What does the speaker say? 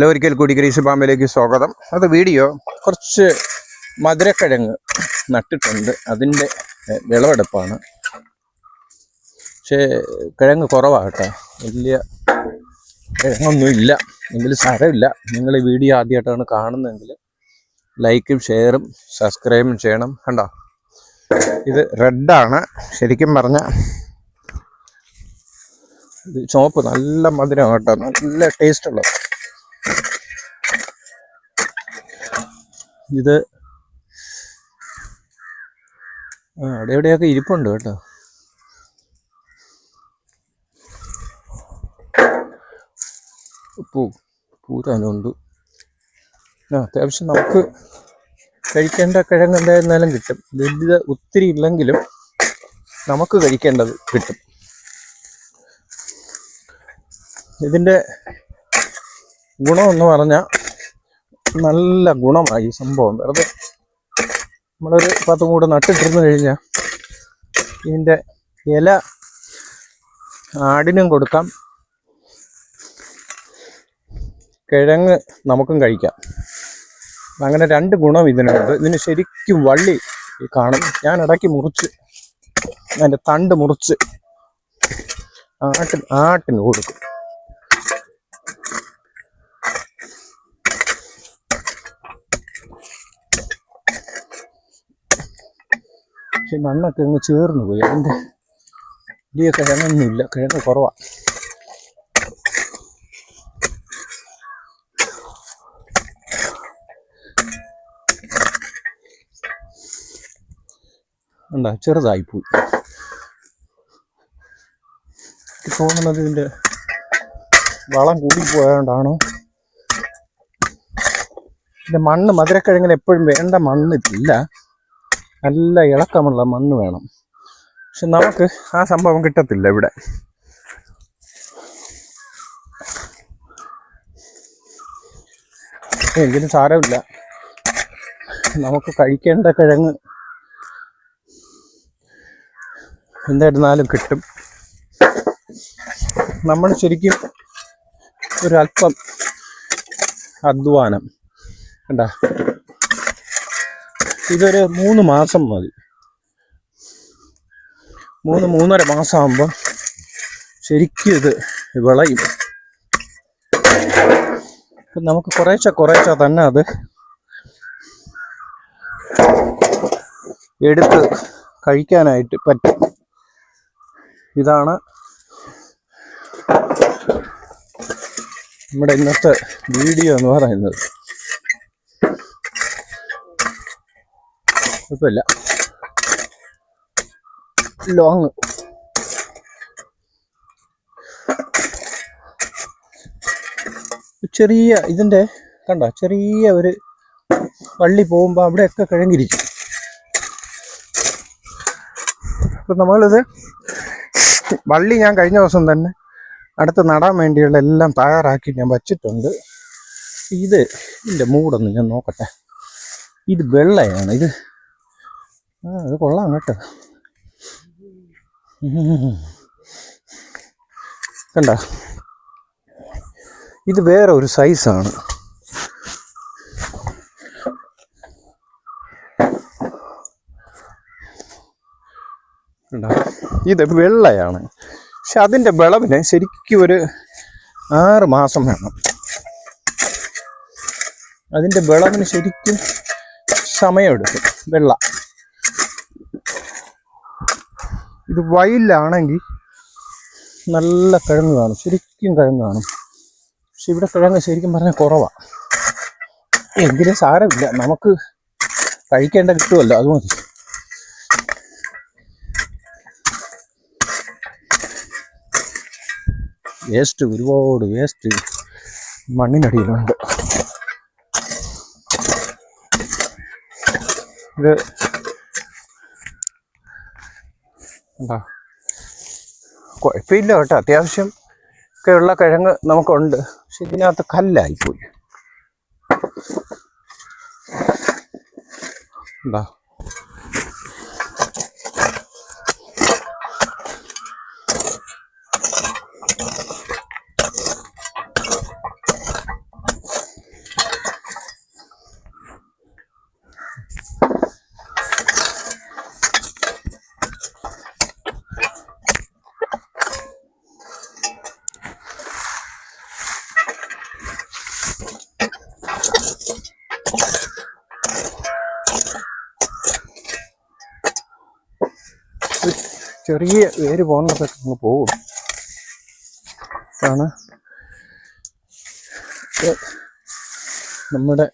ഒരിക്കൽ കൂടി ഗ്രീസ് ഫാമിലേക്ക് സ്വാഗതം. അത് വീഡിയോ കുറച്ച് മധുരക്കിഴങ്ങ് നട്ടിട്ടുണ്ട്, അതിൻ്റെ വിളവെടുപ്പാണ്. പക്ഷേ കിഴങ്ങ് കുറവാകട്ടെ, വലിയ കിഴങ്ങൊന്നുമില്ല. എങ്കിലും സാരമില്ല. നിങ്ങൾ ഈ വീഡിയോ ആദ്യമായിട്ടാണ് കാണുന്നതെങ്കിൽ ലൈക്കും ഷെയറും സബ്സ്ക്രൈബും ചെയ്യണം. കണ്ടോ, ഇത് റെഡാണ്. ശരിക്കും പറഞ്ഞാൽ ഇത് ചുവപ്പ് നല്ല മധുരം കേട്ടോ, നല്ല ടേസ്റ്റ് ഉള്ളത്. ഇത് അവിടെ എവിടെയൊക്കെ ഇരിപ്പുണ്ട് കേട്ടോ. പൂരാനുണ്ട്. അത്യാവശ്യം നമുക്ക് കഴിക്കേണ്ട കിഴങ്ങ് എന്തായിരുന്നാലും കിട്ടും. വലിയ ഒത്തിരി ഇല്ലെങ്കിലും നമുക്ക് കഴിക്കേണ്ടത് കിട്ടും. ഇതിൻ്റെ ഗുണമെന്ന് പറഞ്ഞാൽ നല്ല ഗുണമായി സംഭവം. വെറുതെ നമ്മളൊരു 10 കൂടെ നട്ടിട്ടിരുന്നു കഴിഞ്ഞാൽ ഇതിൻ്റെ ഇല ആടിനും കൊടുക്കാം, കിഴങ്ങ് നമുക്കും കഴിക്കാം. അങ്ങനെ 2 ഗുണം ഇതിനുണ്ട്. ഇതിന് ശരിക്കും വള്ളി കാണും. ഞാൻ ഇടയ്ക്ക് മുറിച്ച് അതിൻ്റെ തണ്ട് മുറിച്ച് ആട്ടിന് കൊടുക്കും. പക്ഷെ മണ്ണൊക്കെ അങ്ങ് ചേർന്ന് പോയി. അതിൻ്റെ വലിയ കിഴങ്ങൊന്നുമില്ല, കിഴങ്ങ് കുറവാണ്. ഉണ്ടാ ചെറുതായിപ്പോയി. എനിക്ക് തോന്നുന്നത് ഇതിൻ്റെ വളം കൂടിപ്പോയതുകൊണ്ടാണോ. ഇതിൻ്റെ മണ്ണ് മധുരക്കിഴങ്ങിന് എപ്പോഴും വേണ്ട മണ്ണില്ല, നല്ല ഇളക്കമുള്ള മണ്ണ് വേണം. പക്ഷെ നമുക്ക് ആ സംഭവം കിട്ടത്തില്ല ഇവിടെ. എങ്കിലും സാരമില്ല, നമുക്ക് കഴിക്കേണ്ട കിഴങ്ങ് എന്തായിരുന്നാലും കിട്ടും. നമ്മൾ ശരിക്കും ഒരല്പം അധ്വാനം കണ്ട. ഇതൊരു 3 മാസം മതി. 3-3.5 മാസമാകുമ്പോൾ ശരിക്കും ഇത് വിളയും. നമുക്ക് കുറേശ്ശെ തന്നെ അത് എടുത്ത് കഴിക്കാനായിട്ട് പറ്റും. ഇതാണ് നമ്മുടെ ഇന്നത്തെ വീഡിയോ എന്ന് പറയുന്നത്. കുഴപ്പമില്ല, ലോങ് ചെറിയ ഇതിൻ്റെ കണ്ട, ചെറിയ ഒരു വള്ളി പോകുമ്പോൾ അവിടെയൊക്കെ കിഴങ്ങിരിക്കും. അപ്പം നമ്മളിത് വള്ളി ഞാൻ കഴിഞ്ഞ ദിവസം തന്നെ അടുത്ത് നടാൻ വേണ്ടിയുള്ള എല്ലാം തയ്യാറാക്കി ഞാൻ വച്ചിട്ടുണ്ട്. ഇതിൻ്റെ മൂടൊന്ന് ഞാൻ നോക്കട്ടെ. ഇത് വെള്ളയാണ്. ഇത് കൊള്ളാം കേട്ടോ. കണ്ട, ഇത് വേറെ ഒരു സൈസാണ്. ഇത് വെള്ളയാണ്. പക്ഷെ അതിൻ്റെ വിളവിന് ശരിക്കും ഒരു 6 മാസം വേണം. അതിൻ്റെ വിളവിന് ശരിക്കും സമയമെടുക്കും. വെള്ള ഇത് വയലിലാണെങ്കിൽ നല്ല കിഴങ്ങ് കാണും, ശരിക്കും കിഴങ്ങ് കാണും. പക്ഷെ ഇവിടെ കിഴങ്ങ് ശരിക്കും പറഞ്ഞാൽ കുറവാണ്. എങ്കിലും സാരമില്ല, നമുക്ക് കഴിക്കേണ്ട കിട്ടുമല്ലോ, അത് മതി. ഒരുപാട് വേസ്റ്റ് മണ്ണിനടിയിലുണ്ട്. ഇത് എന്താ കുഴപ്പമില്ല കേട്ടോ, അത്യാവശ്യം ഒക്കെ ഉള്ള കിഴങ്ങ് നമുക്കുണ്ട്. പക്ഷെ ഇതിനകത്ത് കല്ലായിപ്പോയി. എന്താ ചെറിയ വേര് പോകുന്നതൊക്കെ അങ്ങ് പോകും. അതാണ് നമ്മുടെ